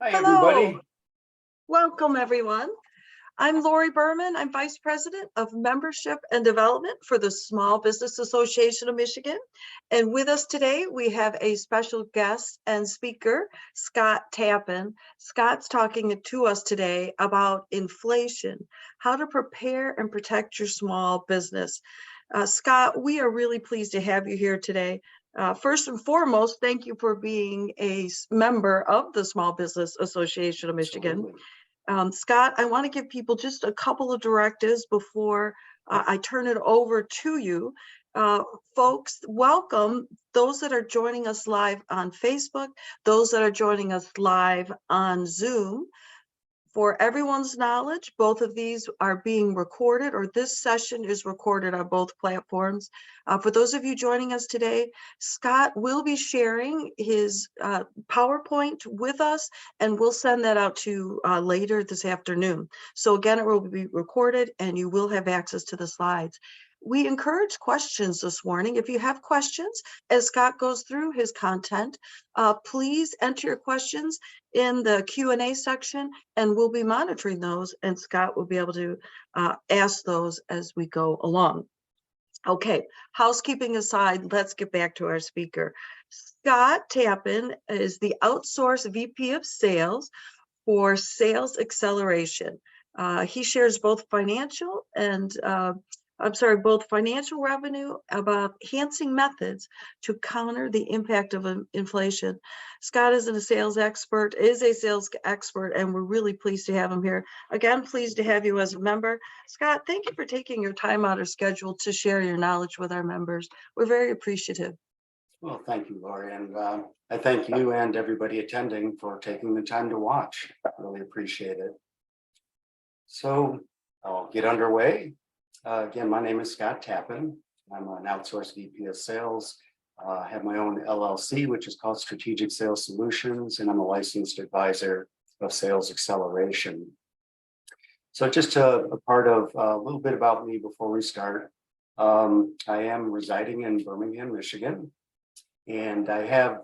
Hi, Hello, everybody. welcome everyone. I'm Lori Berman. I'm Vice President of Membership and Development for the Small Business Association of Michigan. And with us today, we have a special guest and speaker, Scott Tappan. Scott's talking to us today about inflation, how to prepare and protect your small business. Scott, we are really pleased to have you here today. First and foremost, thank you for being a member of the Small Business Association of Michigan. Absolutely. Scott, I want to give people just a couple of directives before I turn it over to you. Folks, welcome those that are joining us live on Facebook, those that are joining us live on Zoom. For everyone's knowledge, both of these are being recorded, or this session is recorded on both platforms. For those of you joining us today, Scott will be sharing his PowerPoint with us, and we'll send that out to later this afternoon. So again, it will be recorded and you will have access to the slides. We encourage questions this morning. If you have questions, as Scott goes through his content, please enter your questions in the Q&A section, and we'll be monitoring those, and Scott will be able to ask those as we go along. Okay, housekeeping aside, let's get back to our speaker. Scott Tappan is the outsourced VP of Sales for Sales Acceleration. He shares both financial revenue about enhancing methods to counter the impact of inflation. Scott is a sales expert, and we're really pleased to have him here. Again, pleased to have you as a member. Scott, thank you for taking your time out of schedule to share your knowledge with our members. We're very appreciative. Well, thank you, Lori. And I thank you and everybody attending for taking the time to watch. Really appreciate it. So I'll get underway. Again, my name is Scott Tappan. I'm an outsourced VP of Sales. I have my own LLC, which is called Strategic Sales Solutions, and I'm a licensed advisor of Sales Acceleration. So just a part of a little bit about me before we start. I am residing in Birmingham, Michigan, and I have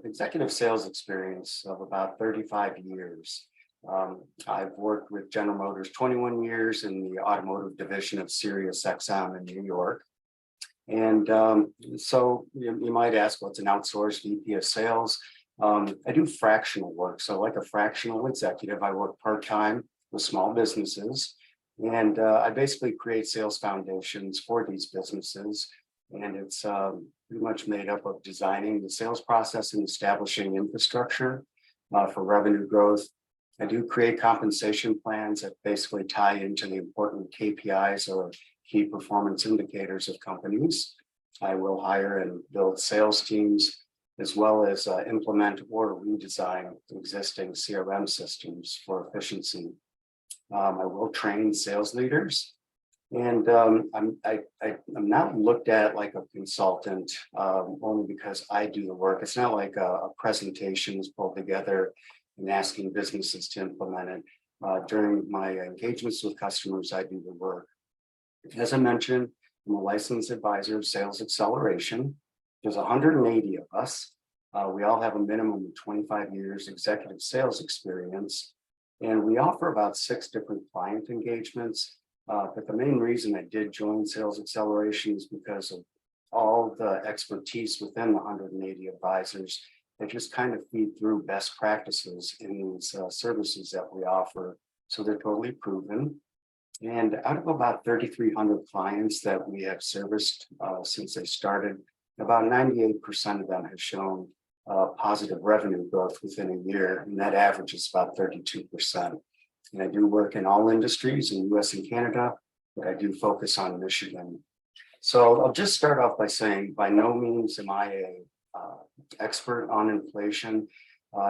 executive sales experience of about 35 years. I've worked with General Motors 21 years in the automotive division of Sirius XM in New York. And so you might ask, what's an outsourced VP of sales? I do fractional work. So like a fractional executive, I work part-time with small businesses. And I basically create sales foundations for these businesses. And it's pretty much made up of designing the sales process and establishing infrastructure for revenue growth. I do create compensation plans that basically tie into the important KPIs or key performance indicators of companies. I will hire and build sales teams, as well as implement or redesign existing CRM systems for efficiency. I will train sales leaders. And I'm not looked at like a consultant only because I do the work. It's not like a presentation is pulled together and asking businesses to implement it. During my engagements with customers, I do the work. As I mentioned, I'm a licensed advisor of Sales Acceleration. There's 180 of us. We all have a minimum of 25 years executive sales experience, and we offer about 6 different client engagements. But the main reason I did join Sales Acceleration is because of all the expertise within the 180 advisors. They just kind of feed through best practices in these services that we offer. So they're totally proven. And out of about 3,300 clients that we have serviced since they started, about 98% of them have shown positive revenue growth within a year. And that average is about 32%. And I do work in all industries in the US and Canada, but I do focus on Michigan. So I'll just start off by saying, by no means am I a expert on inflation.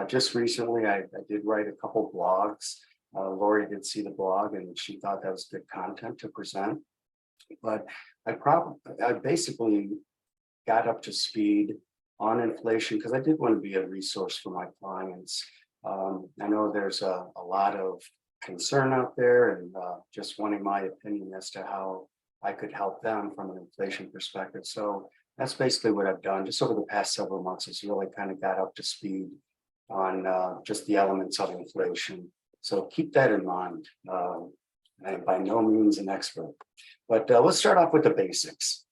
Just recently, I did write a couple blogs. Lori did see the blog and she thought that was good content to present. But I basically got up to speed on inflation because I did want to be a resource for my clients. I know there's a lot of concern out there and just wanting my opinion as to how I could help them from an inflation perspective. So that's basically what I've done just over the past several months, is really kind of got up to speed on just the elements of inflation. So keep that in mind. I'm by no means an expert, but let's start off with the basics.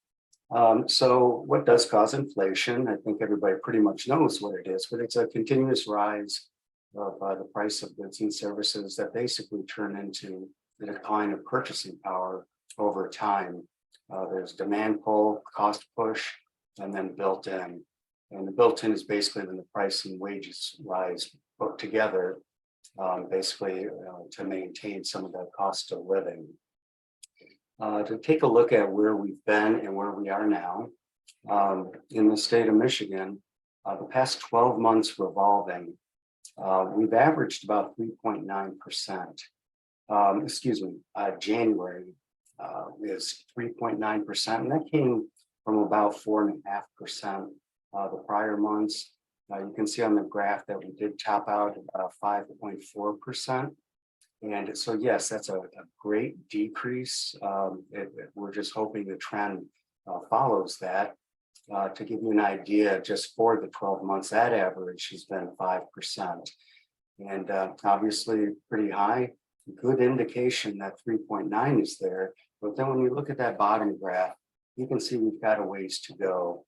So what does cause inflation? I think everybody pretty much knows what it is, but it's a continuous rise of the price of goods and services that basically turn into the decline of purchasing power over time. There's demand pull, cost push, and then built in. And the built in is basically when the price and wages rise put together, basically to maintain some of the cost of living. To take a look at where we've been and where we are now, in the state of Michigan, the past 12 months revolving, we've averaged about 3.9%. January is 3.9%, and that came from about 4.5% the prior months. You can see on the graph that we did top out about 5.4%. And so, yes, that's a great decrease. We're just hoping the trend follows that. To give you an idea, just for the 12 months, that average has been 5%. And obviously pretty high, good indication that 3.9 is there. But then when you look at that bottom graph, you can see we've got a ways to go.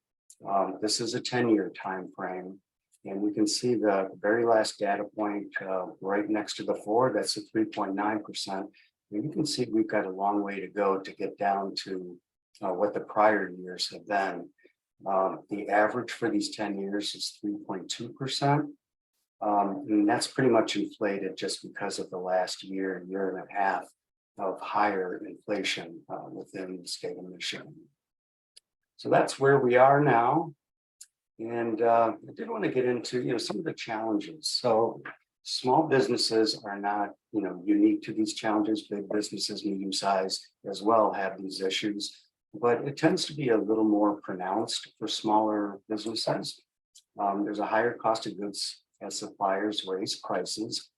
This is a 10-year time frame. And we can see the very last data point right next to the 4, that's a 3.9%. And you can see we've got a long way to go to get down to what the prior years have been. The average for these 10 years is 3.2%. And that's pretty much inflated just because of the last year and a half of higher inflation within the state of Michigan. So that's where we are now. And I did want to get into, some of the challenges. So small businesses are not, unique to these challenges. Big businesses, medium size as well, have these issues, but it tends to be a little more pronounced for smaller businesses. There's a higher cost of goods as suppliers raise prices.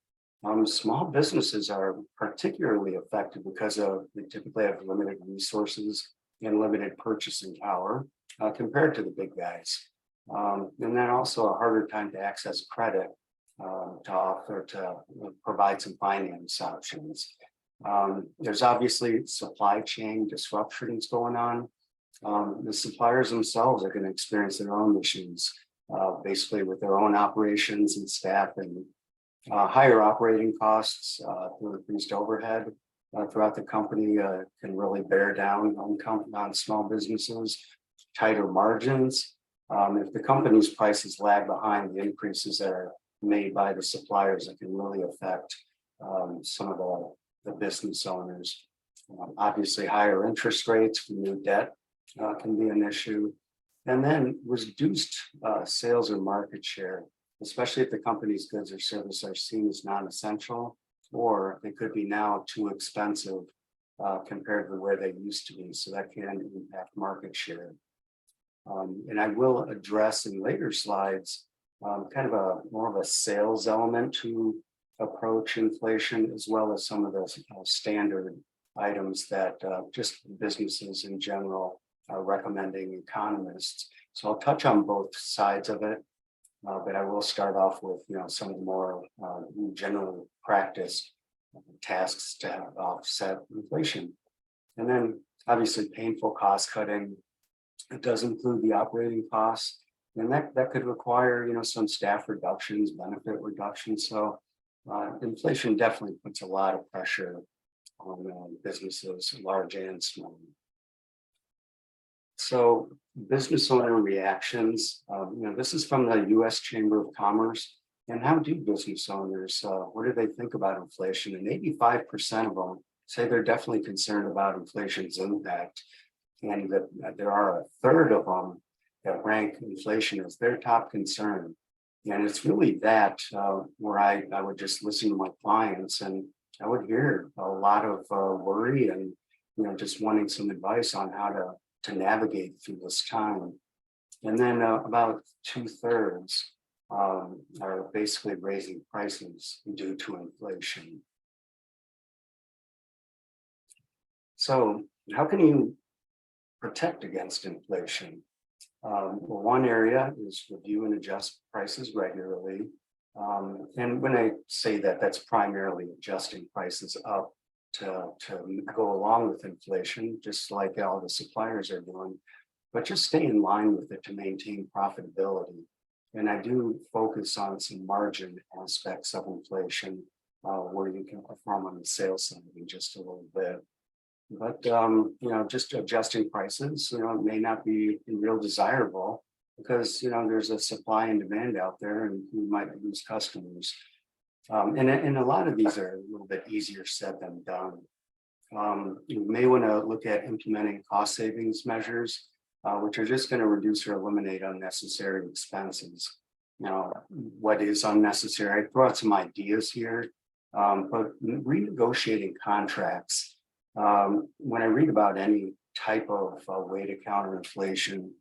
Small businesses are particularly affected because they typically have limited resources and limited purchasing power compared to the big guys. And then also a harder time to access credit to provide some finance options. There's obviously supply chain disruptions going on. The suppliers themselves are going to experience their own issues, basically with their own operations and staff, and higher operating costs through increased overhead throughout the company can really bear down on small businesses. Tighter margins. If the company's prices lag behind the increases that are made by the suppliers, it can really affect some of the business owners. Obviously, higher interest rates for new debt can be an issue. And then reduced sales or market share, especially if the company's goods or services are seen as non-essential, or they could be now too expensive compared to where they used to be. So that can impact market share. And I will address in later slides kind of more of a sales element to approach inflation, as well as some of the standard items that just businesses in general are recommending economists. So I'll touch on both sides of it, but I will start off with some of the more general practice tasks to offset inflation. And then obviously painful cost cutting. It does include the operating costs, and that could require some staff reductions, benefit reductions. So inflation definitely puts a lot of pressure on businesses, large and small. So business owner reactions. This is from the U.S. Chamber of Commerce. And how do business owners? What do they think about inflation? And 85% of them say they're definitely concerned about inflation's impact. And that there are a third of them that rank inflation as their top concern. And it's really that where I would just listen to my clients, and I would hear a lot of worry and just wanting some advice on how to navigate through this time. And then about 2/3 are basically raising prices due to inflation. So how can you protect against inflation? Well, one area is review and adjust prices regularly. And when I say that, that's primarily adjusting prices up to go along with inflation, just like all the suppliers are doing, but just stay in line with it to maintain profitability. And I do focus on some margin aspects of inflation where you can perform on the sales side in just a little bit. But just adjusting prices, may not be real desirable because there's a supply and demand out there, and you might lose customers. And a lot of these are a little bit easier said than done. You may want to look at implementing cost savings measures, which are just going to reduce or eliminate unnecessary expenses. What is unnecessary? I throw out some ideas here, but renegotiating contracts. When I read about any type of way to counter inflation,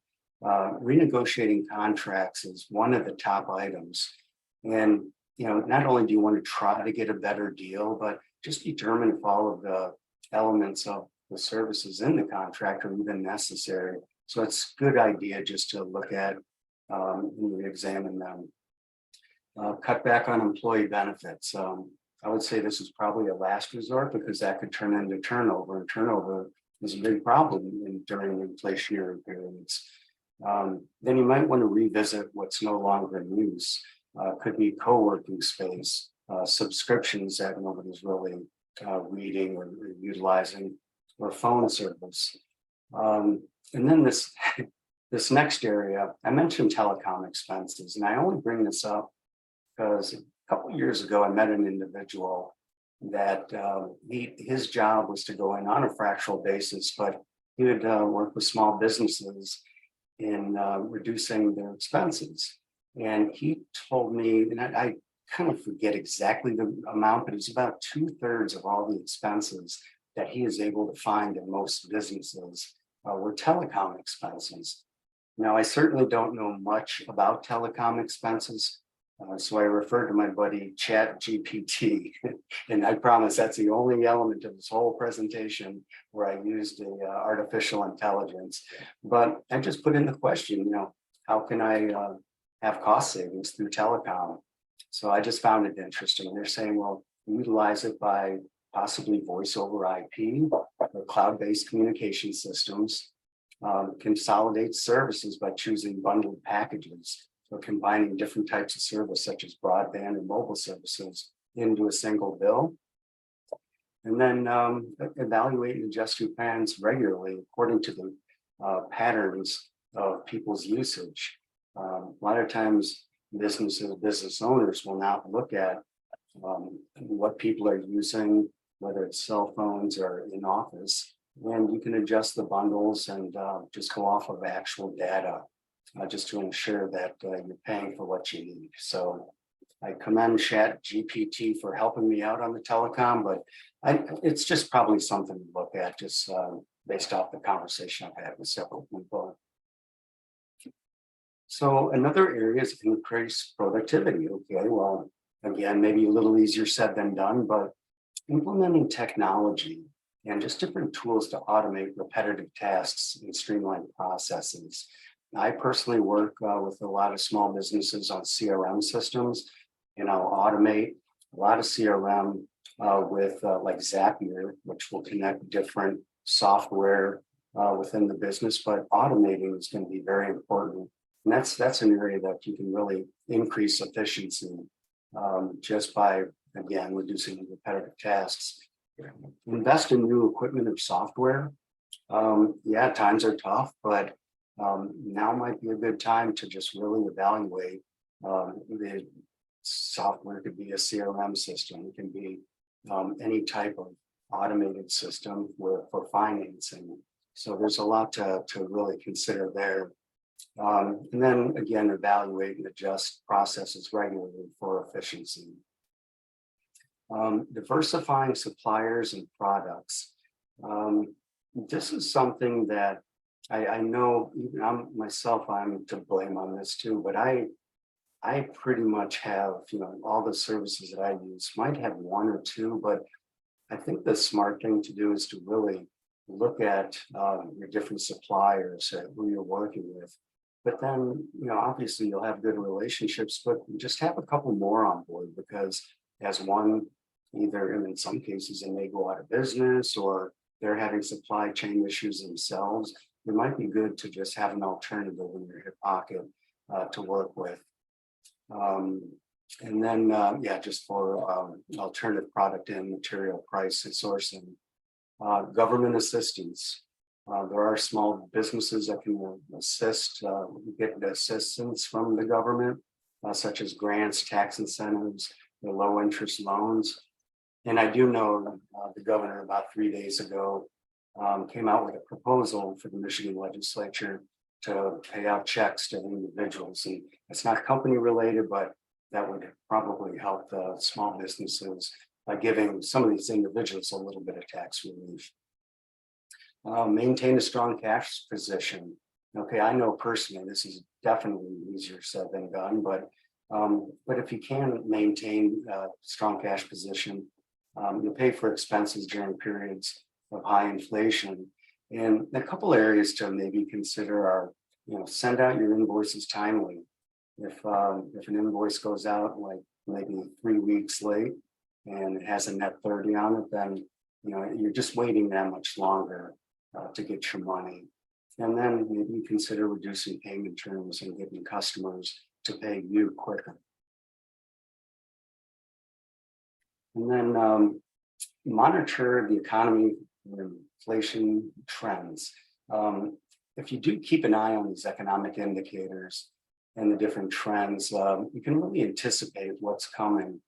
renegotiating contracts is one of the top items. And not only do you want to try to get a better deal, but just determine if all of the elements of the services in the contract are even necessary. So it's a good idea just to look at and examine them. Cut back on employee benefits. I would say this is probably a last resort because that could turn into turnover, and turnover is a big problem during inflationary periods. Then you might want to revisit what's no longer in use. Could be co-working space, subscriptions that nobody's really reading or utilizing, or phone service. And then this this next area, I mentioned telecom expenses, and I only bring this up because a couple of years ago, I met an individual that his job was to go in on a fractional basis, but he would work with small businesses in reducing their expenses. And he told me, and I kind of forget exactly the amount, but it's about 2/3 of all the expenses that he is able to find in most businesses were telecom expenses. Now, I certainly don't know much about telecom expenses, so I referred to my buddy Chat GPT, and I promise that's the only element of this whole presentation where I used artificial intelligence. But I just put in the question, how can I have cost savings through telecom? So I just found it interesting. They're saying, well, utilize it by possibly voice over IP or cloud-based communication systems. Consolidate services by choosing bundled packages, or combining different types of service such as broadband and mobile services into a single bill. And then evaluate and adjust your plans regularly according to the patterns of people's usage. A lot of times business owners will not look at what people are using, whether it's cell phones or in office, and you can adjust the bundles and just go off of actual data just to ensure that you're paying for what you need. So I commend Chat GPT for helping me out on the telecom, but it's just probably something to look at just based off the conversation I've had with several people. So another area is increased productivity. Okay, well, again, maybe a little easier said than done, but implementing technology and just different tools to automate repetitive tasks and streamline processes. I personally work with a lot of small businesses on CRM systems, and I'll automate a lot of CRM with like Zapier, which will connect different software within the business, but automating is going to be very important. And that's an area that you can really increase efficiency just by, again, reducing repetitive tasks. Invest in new equipment or software. Yeah, times are tough, but now might be a good time to just really evaluate the software. Could be a CRM system, it can be any type of automated system for financing. So there's a lot to really consider there. And then again, evaluate and adjust processes regularly for efficiency. Diversifying suppliers and products. This is something that I know even I'm to blame on this too, but I pretty much have, all the services that I use might have one or two, but I think the smart thing to do is to really look at your different suppliers who you're working with. But then, obviously you'll have good relationships, but just have a couple more on board, because as one, either, and in some cases, they may go out of business or they're having supply chain issues themselves. It might be good to just have an alternative in your hip pocket to work with. And then, just for alternative product and material price and sourcing. Government assistance. There are small businesses that can assist, get assistance from the government, such as grants, tax incentives, low interest loans. And I do know the governor about 3 days ago came out with a proposal for the Michigan legislature to pay out checks to individuals. And it's not company related, but that would probably help the small businesses by giving some of these individuals a little bit of tax relief. Maintain a strong cash position. Okay, I know personally this is definitely easier said than done, but if you can maintain a strong cash position, you'll pay for expenses during periods of high inflation. And a couple areas to maybe consider are, send out your invoices timely. If an invoice goes out like maybe 3 weeks late and it has a net 30 on it, then you're just waiting that much longer to get your money. And then maybe consider reducing payment terms and getting customers to pay you quicker. And then monitor the economy and inflation trends. If you do keep an eye on these economic indicators and the different trends, you can really anticipate what's coming.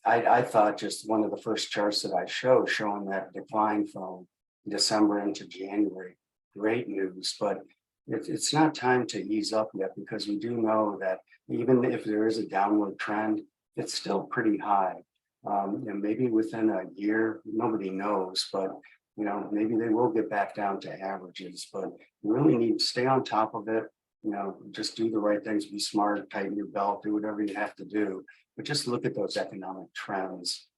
I thought just one of the first charts that I showed, showing that decline from December into January, great news, but it's not time to ease up yet, because we do know that even if there is a downward trend, it's still pretty high. And maybe within a year, nobody knows, but maybe they will get back down to averages, but you really need to stay on top of it. Just do the right things, be smart, tighten your belt, do whatever you have to do, but just look at those economic trends.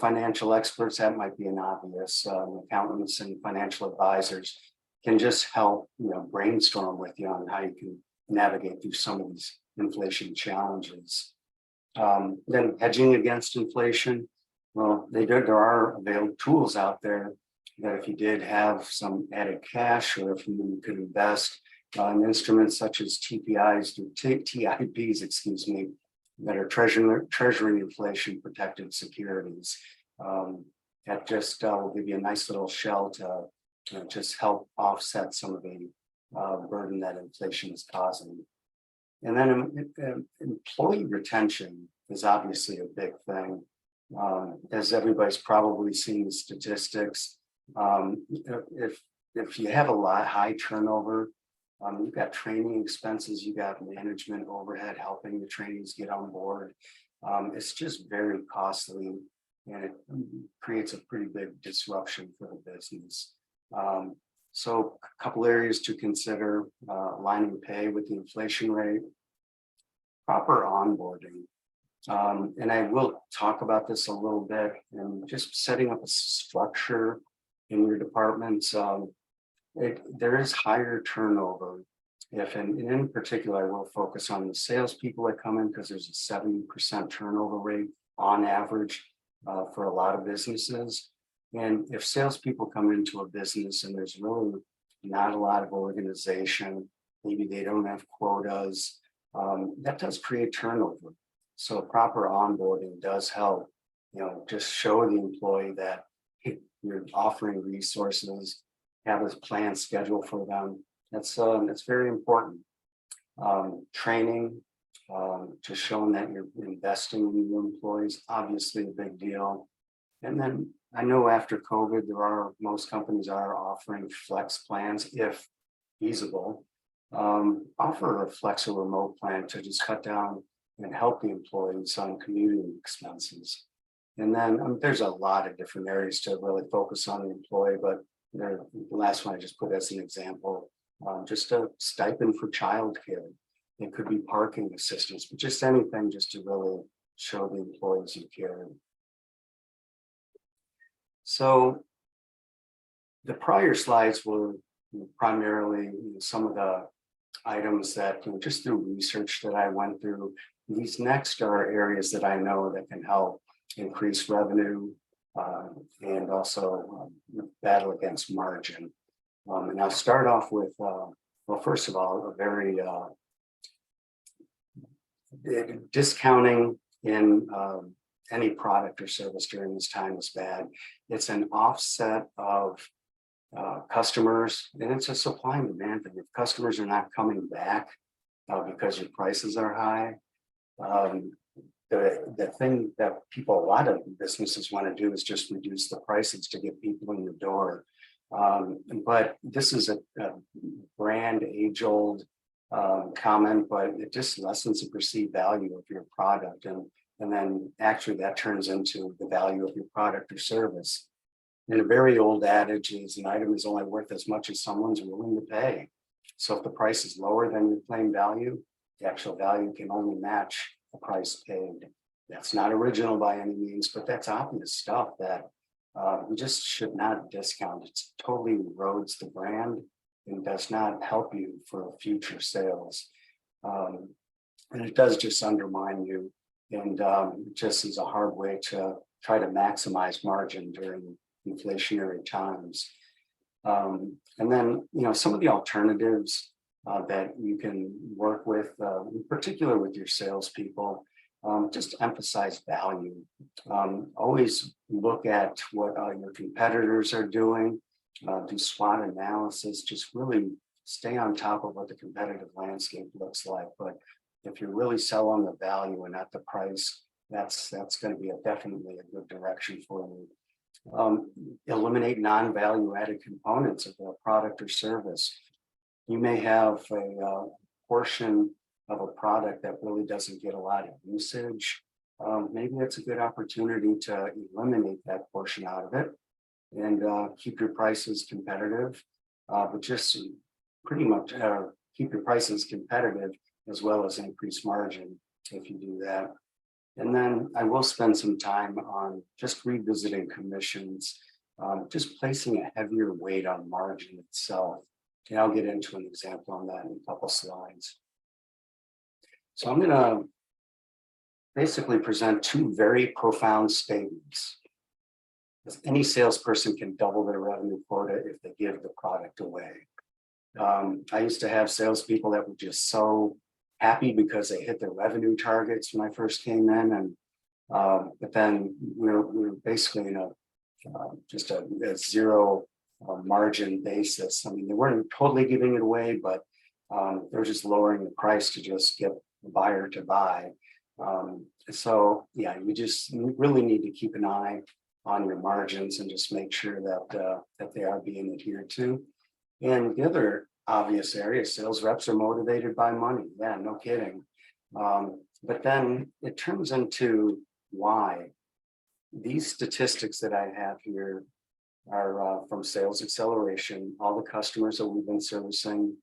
Financial experts, that might be an obvious, accountants and financial advisors can just help, brainstorm with you on how you can navigate through some of these inflation challenges. Then hedging against inflation. Well, there are available tools out there that if you did have some added cash, or if you could invest in instruments such as TIPs, that are treasury inflation protected securities. That just will give you a nice little shell to just help offset some of the burden that inflation is causing. And then employee retention is obviously a big thing. As everybody's probably seen the statistics, if you have high turnover, you've got training expenses, you got management overhead helping the trainees get on board. It's just very costly, and it creates a pretty big disruption for the business. So a couple areas to consider: aligning pay with the inflation rate, proper onboarding. And I will talk about this a little bit, and just setting up a structure in your departments. There is higher turnover. And in particular, I will focus on the salespeople that come in, because there's a 70% turnover rate on average for a lot of businesses. And if salespeople come into a business and there's really not a lot of organization, maybe they don't have quotas, that does create turnover. So proper onboarding does help, just show the employee that you're offering resources, have a planned schedule for them. That's very important. Training, just showing that you're investing in your employees, obviously a big deal. And then I know after COVID, most companies are offering flex plans, if feasible. Offer a flex or remote plan to just cut down and help the employees on commuting expenses. And then there's a lot of different areas to really focus on the employee, but the last one I just put as an example, just a stipend for childcare. It could be parking assistance, but just anything just to really show the employees you care. So the prior slides were primarily some of the items that just through research that I went through. These next are areas that I know that can help increase revenue and also battle against margin. And I'll start off with, well, first of all, a very discounting in any product or service during this time is bad. It's an offset of customers, and it's a supply and demand thing. If customers are not coming back because your prices are high, the thing that a lot of businesses want to do is just reduce the prices to get people in the door. But this is a brand age-old comment, but it just lessens the perceived value of your product, and then actually that turns into the value of your product or service. And a very old adage is an item is only worth as much as someone's willing to pay. So if the price is lower than your claimed value, the actual value can only match the price paid. That's not original by any means, but that's obvious stuff that we just should not discount. It totally erodes the brand and does not help you for future sales. And it does just undermine you, and it just is a hard way to try to maximize margin during inflationary times. And then, some of the alternatives that you can work with, in particular with your salespeople, just emphasize value. Always look at what your competitors are doing, do SWOT analysis, just really stay on top of what the competitive landscape looks like. But if you really sell on the value and not the price, that's going to be definitely a good direction for you. Eliminate non-value added components of a product or service. You may have a portion of a product that really doesn't get a lot of usage. Maybe it's a good opportunity to eliminate that portion out of it and keep your prices competitive, but just pretty much keep your prices competitive as well as increase margin if you do that. And then I will spend some time on just revisiting commissions, just placing a heavier weight on margin itself. And I'll get into an example on that in a couple slides. So I'm going to basically present two very profound statements. Any salesperson can double their revenue quota if they give the product away. I used to have salespeople that were just so happy because they hit their revenue targets when I first came in, and but then we were basically in just a zero margin basis. I mean, they weren't totally giving it away, but they're just lowering the price to just get the buyer to buy. So yeah, you really need to keep an eye on your margins and just make sure that they are being adhered to. And the other obvious area, sales reps are motivated by money. Yeah, no kidding. But then it turns into why. These statistics that I have here are from Sales Acceleration. All the customers that we've been servicing,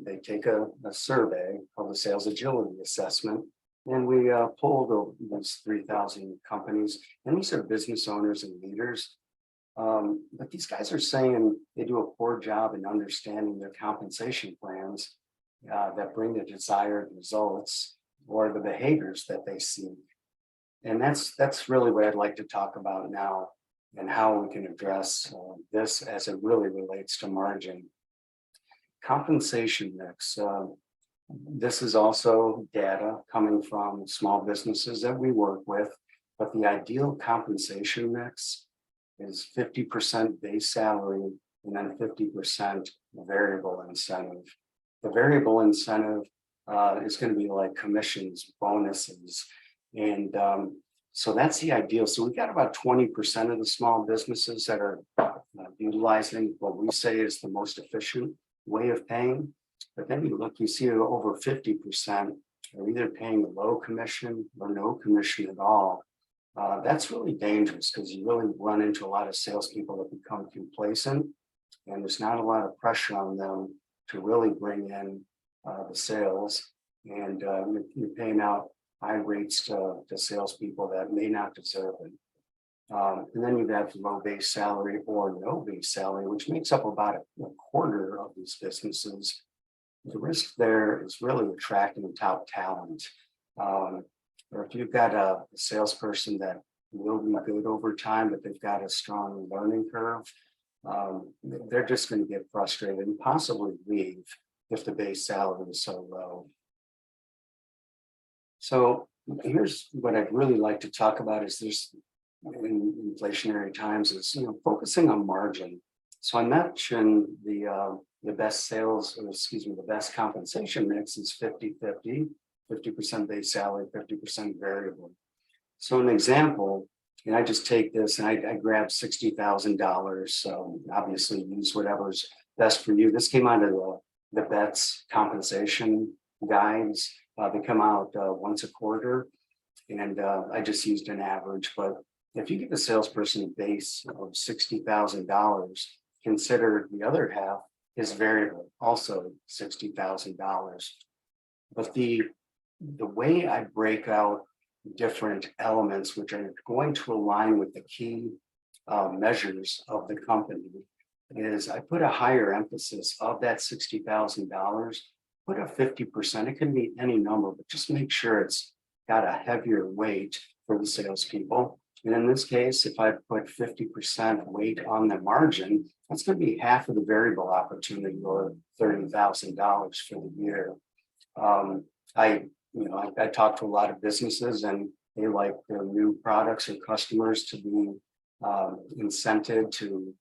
they take a survey called the Sales Agility Assessment, and we polled these 3,000 companies, and these are business owners and leaders. But these guys are saying they do a poor job in understanding their compensation plans that bring the desired results or the behaviors that they seek. And that's really what I'd like to talk about now, and how we can address this as it really relates to margin. Compensation mix. This is also data coming from small businesses that we work with, but the ideal compensation mix is 50% base salary and then 50% variable incentive. The variable incentive is going to be like commissions, bonuses, and so that's the ideal. So we've got about 20% of the small businesses that are utilizing what we say is the most efficient way of paying. But then you see over 50% are either paying a low commission or no commission at all. That's really dangerous because you really run into a lot of salespeople that become complacent, and there's not a lot of pressure on them to really bring in the sales, and you're paying out high rates to salespeople that may not deserve it. And then you have low base salary or no base salary, which makes up about a quarter of these businesses, the risk there is really attracting top talent. Or if you've got a salesperson that will be good over time, but they've got a strong learning curve, they're just going to get frustrated and possibly leave if the base salary is so low. So here's what I'd really like to talk about is this in inflationary times is, focusing on margin. So I mentioned the best sales, or excuse me, the best compensation mix is 50-50, 50% base salary, 50% variable. So an example, and I just take this and I grab $60,000. So obviously use whatever's best for you. This came out of the BETS compensation guides. They come out once a quarter, and I just used an average. But if you give a salesperson a base of $60,000, consider the other half is variable, also $60,000. But the way I break out different elements, which are going to align with the key measures of the company, is I put a higher emphasis of that $60,000, put a 50%, it can be any number, but just make sure it's got a heavier weight for the salespeople. And in this case, if I put 50% weight on the margin, that's going to be half of the variable opportunity, or $30,000 for the year. I talk to a lot of businesses, and they like their new products or customers to be incented to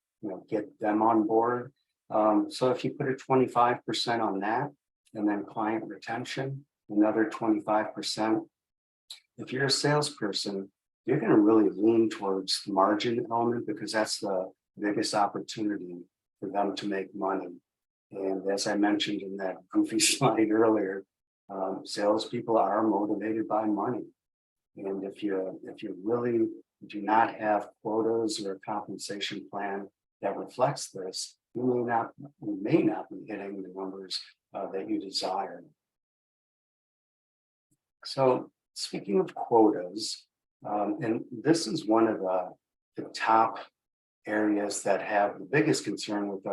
get them on board. So if you put a 25% on that, and then client retention, another 25%, if you're a salesperson, you're going to really lean towards the margin element, because that's the biggest opportunity for them to make money. And as I mentioned in that goofy slide earlier, salespeople are motivated by money. And if you really do not have quotas or a compensation plan that reflects this, you may not be hitting the numbers that you desire. So speaking of quotas, and this is one of the top areas that have the biggest concern with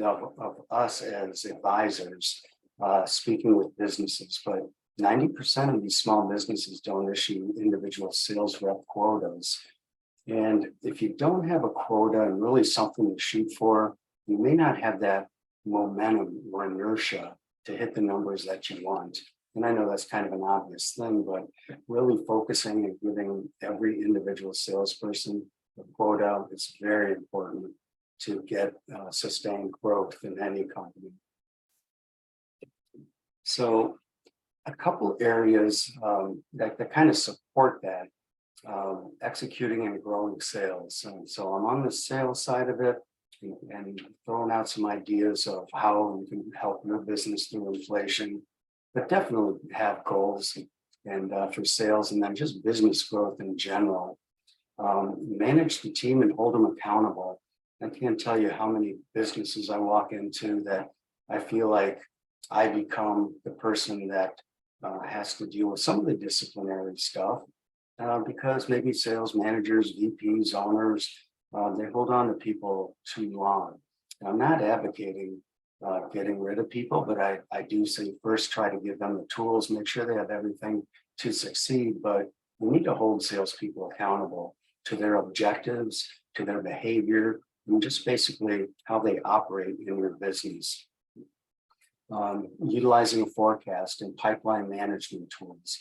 of us as advisors, speaking with businesses, but 90% of these small businesses don't issue individual sales rep quotas. And if you don't have a quota and really something to shoot for, you may not have that momentum or inertia to hit the numbers that you want. And I know that's kind of an obvious thing, but really focusing and giving every individual salesperson a quota is very important to get sustained growth in any company. So a couple areas that kind of support that, executing and growing sales. And so I'm on the sales side of it and throwing out some ideas of how you can help your business through inflation, but definitely have goals and for sales, and then just business growth in general. Manage the team and hold them accountable. I can't tell you how many businesses I walk into that I feel like I become the person that has to deal with some of the disciplinary stuff because maybe sales managers, VPs, owners, they hold on to people too long. And I'm not advocating getting rid of people, but I do say first try to give them the tools, make sure they have everything to succeed. But we need to hold salespeople accountable to their objectives, to their behavior, and just basically how they operate in your business. Utilizing a forecast and pipeline management tools.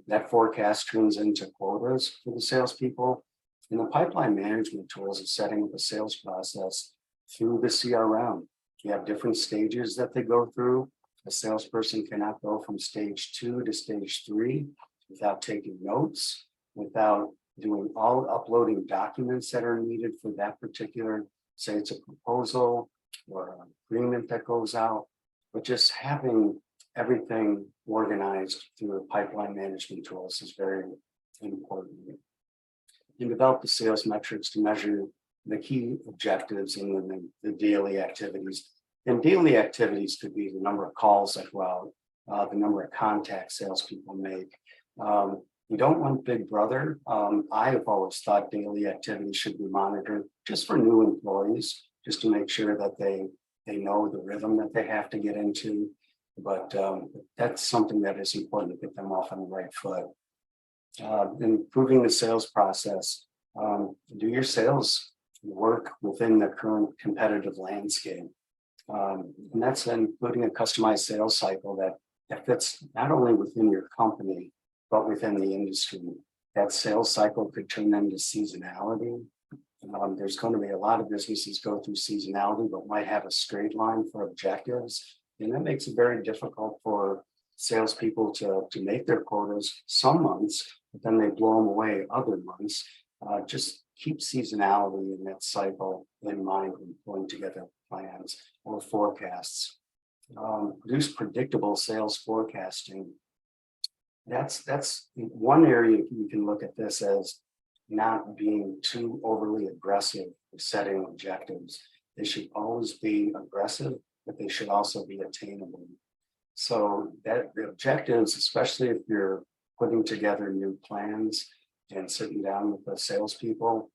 That forecast turns into quotas for the salespeople. And the pipeline management tools is setting up a sales process through the CRM. You have different stages that they go through. A salesperson cannot go from stage 2 to stage 3 without taking notes, without doing uploading documents that are needed for that particular, say it's a proposal or an agreement that goes out, but just having everything organized through the pipeline management tools is very important. And develop the sales metrics to measure the key objectives and the daily activities. And daily activities could be the number of calls that go out, the number of contacts salespeople make. You don't want Big Brother. I have always thought daily activities should be monitored just for new employees, just to make sure that they they know the rhythm that they have to get into. But that's something that is important to get them off on the right foot. Improving the sales process. Do your sales work within the current competitive landscape? And that's including a customized sales cycle that fits not only within your company, but within the industry. That sales cycle could turn into seasonality. There's going to be a lot of businesses go through seasonality, but might have a straight line for objectives. And that makes it very difficult for salespeople to make their quotas some months, but then they blow them away other months. Just keep seasonality in that cycle in mind when pulling together plans or forecasts. Produce predictable sales forecasting. That's one area you can look at this as not being too overly aggressive with setting objectives. They should always be aggressive, but they should also be attainable. So that the objectives, especially if you're putting together new plans and sitting down with the salespeople,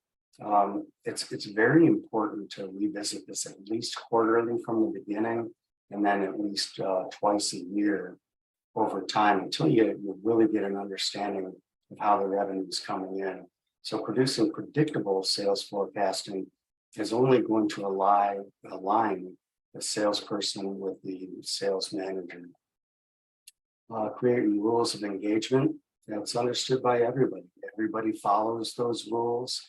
it's very important to revisit this at least quarterly from the beginning, and then at least twice a year over time until you really get an understanding of how the revenue is coming in. So producing predictable sales forecasting is only going to align the salesperson with the sales manager. Creating rules of engagement that's understood by everybody. Everybody follows those rules.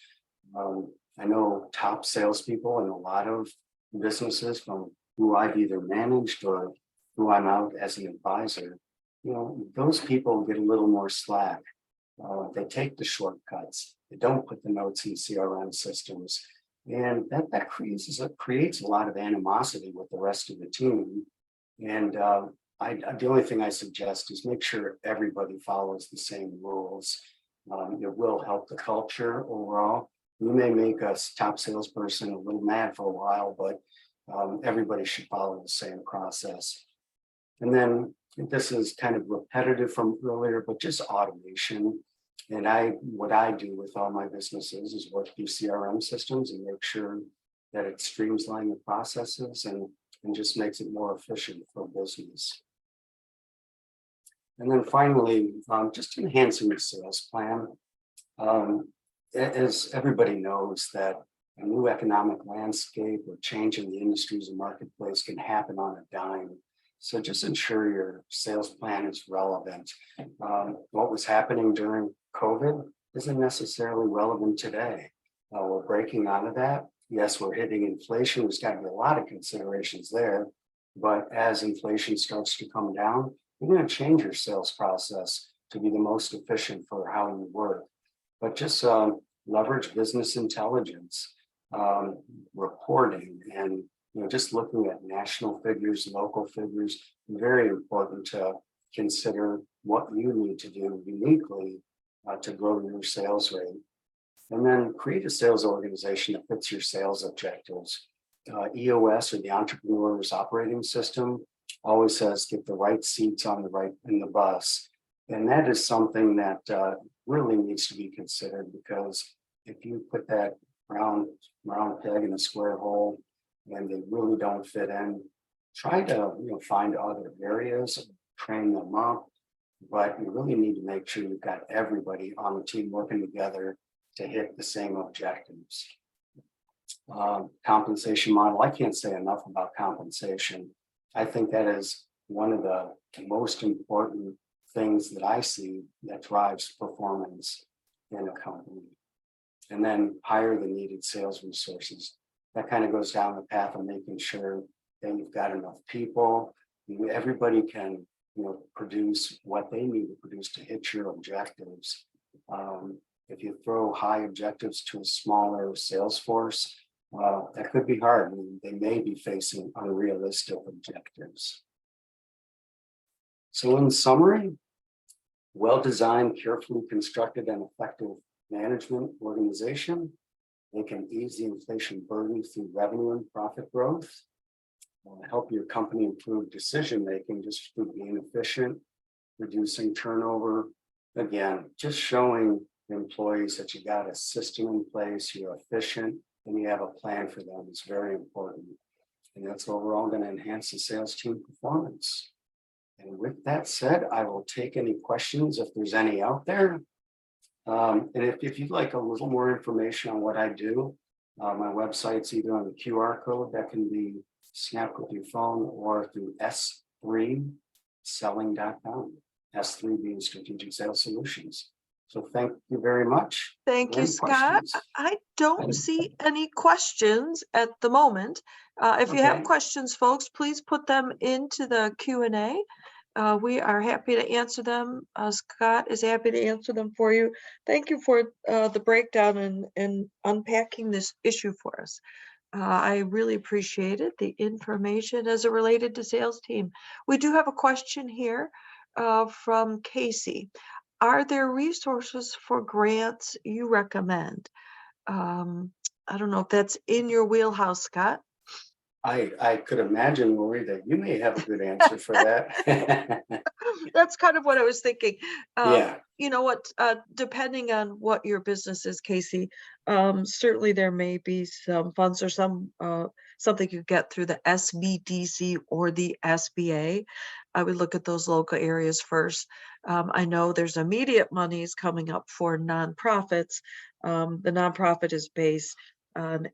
I know top salespeople in a lot of businesses from who I've either managed or who I'm out as an advisor. Those people get a little more slack. They take the shortcuts. They don't put the notes in CRM systems. And that creates a lot of animosity with the rest of the team. And the only thing I suggest is make sure everybody follows the same rules. It will help the culture overall. You may make a top salesperson a little mad for a while, but everybody should follow the same process. And then this is kind of repetitive from earlier, but just automation. And what I do with all my businesses is work through CRM systems and make sure that it streamlines the processes and just makes it more efficient for business. And then finally, just enhancing the sales plan. As everybody knows that a new economic landscape or change in the industries and marketplace can happen on a dime. So just ensure your sales plan is relevant. What was happening during COVID isn't necessarily relevant today. We're breaking out of that. Yes, we're hitting inflation. There's got to be a lot of considerations there. But as inflation starts to come down, you're going to change your sales process to be the most efficient for how you work. But just leverage business intelligence, reporting, and just looking at national figures, local figures. Very important to consider what you need to do uniquely to grow your sales rate. And then create a sales organization that fits your sales objectives. EOS, or the Entrepreneur's Operating System, always says get the right seats on in the bus. And that is something that really needs to be considered, because if you put that round peg in a square hole and they really don't fit in, try to find other areas, train them up, but you really need to make sure you've got everybody on the team working together to hit the same objectives. Compensation model. I can't say enough about compensation. I think that is one of the most important things that I see that drives performance in a company. And then hire the needed sales resources. That kind of goes down the path of making sure that you've got enough people. Everybody can produce what they need to produce to hit your objectives. If you throw high objectives to a smaller sales force, that could be hard. They may be facing unrealistic objectives. So in summary, well-designed, carefully constructed, and effective management organization. They can ease the inflation burden through revenue and profit growth. Help your company improve decision-making just through being efficient, reducing turnover. Again, just showing employees that you got a system in place, you're efficient, and you have a plan for them is very important. And that's overall going to enhance the sales team performance. And with that said, I will take any questions if there's any out there. And if you'd like a little more information on what I do, my website's either on the QR code that can be snapped with your phone or through s3selling.com. S3 being Strategic Sales Solutions. So thank you very much. Thank you, Any Scott. questions? I don't see any questions at the moment. If you have Okay. questions, folks, please put them into the Q&A. We are happy to answer them. Scott is happy to answer them for you. Thank you for the breakdown and unpacking this issue for us. I really appreciated the information as it related to sales team. We do have a question here from Casey. Are there resources for grants you recommend? I don't know if that's in your wheelhouse, Scott. I could imagine, Lori, that you may have a good answer for that. That's kind of what I was thinking. Yeah. You know what, depending on what your business is, Casey, certainly there may be some funds or something you get through the SBDC or the SBA. I would look at those local areas first. I know there's immediate monies coming up for nonprofits. The nonprofit is based on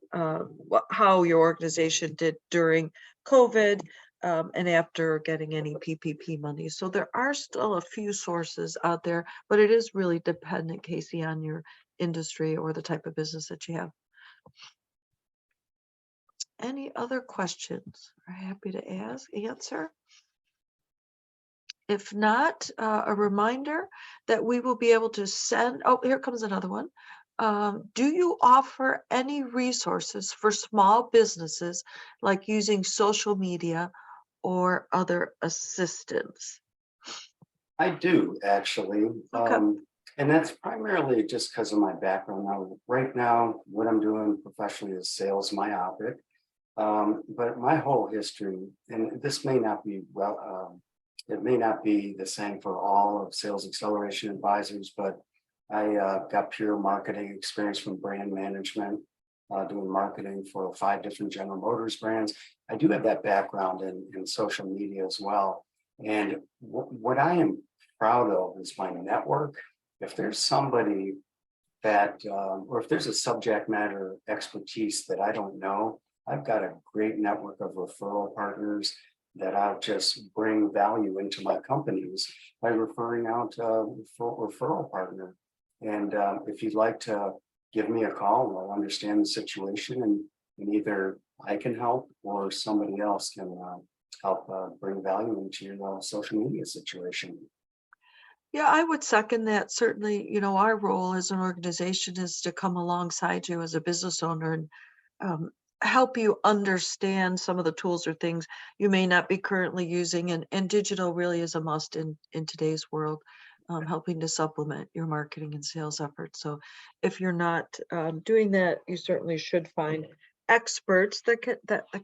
how your organization did during COVID and after getting any PPP money. So there are still a few sources out there, but it is really dependent, Casey, on your industry or the type of business that you have. Any other questions? I'm happy to answer. If not, a reminder that we will be able to send, oh, here comes another one. Do you offer any resources for small businesses, like using social media or other assistance? I do actually. Okay. And that's primarily just because of my background. Now, right now, what I'm doing professionally is sales myopic. But my whole history, and this may not be it may not be the same for all of Sales Acceleration Advisors, but I got pure marketing experience from brand management, doing marketing for 5 different General Motors brands. I do have that background in social media as well. And what I am proud of is my network. If there's somebody that, or if there's a subject matter expertise that I don't know, I've got a great network of referral partners that I'll just bring value into my companies by referring out a referral partner. And if you'd like to give me a call, I'll understand the situation, and either I can help or somebody else can help bring value into your social media situation. Yeah, I would second that. Certainly, you know, our role as an organization is to come alongside you as a business owner and help you understand some of the tools or things you may not be currently using. And digital really is a must in today's world, helping to supplement your marketing and sales efforts. So if you're not doing that, you certainly should find experts that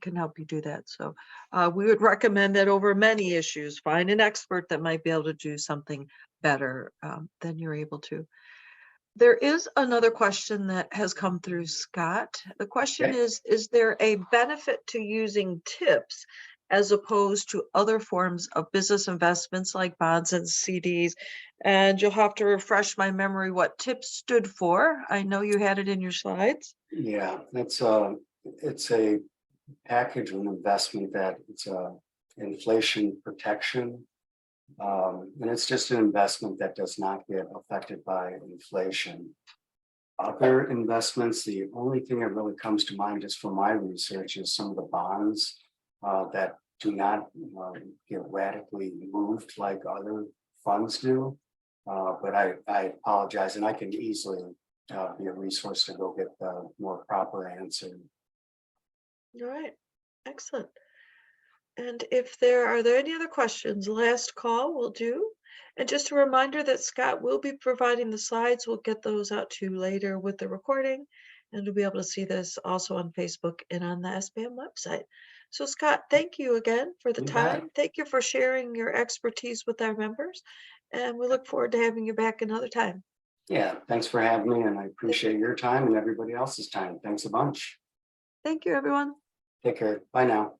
can help you do that. So we would recommend that over many issues, find an expert that might be able to do something better than you're able to. There is another question that has come through, Scott. The question Okay. is there a benefit to using tips as opposed to other forms of business investments like bonds and CDs? And you'll have to refresh my memory what tips stood for. I know you had it in your slides. Yeah, it's a package of an investment that it's a inflation protection. And it's just an investment that does not get affected by inflation. Other investments, the only thing that really comes to mind just from my research is some of the bonds that do not get radically moved like other funds do. But I apologize, and I can easily be a resource to go get the more proper answer. All right, excellent. And if are there any other questions? Last call will do. And just a reminder that Scott will be providing the slides. We'll get those out to you later with the recording. And you'll be able to see this also on Facebook and on the SBM website. So Scott, thank you again for the You bet. time. Thank you for sharing your expertise with our members. And we look forward to having you back another time. Yeah, thanks for having me, and I appreciate your time and everybody else's time. Thanks a bunch. Thank you, everyone. Take care. Bye now.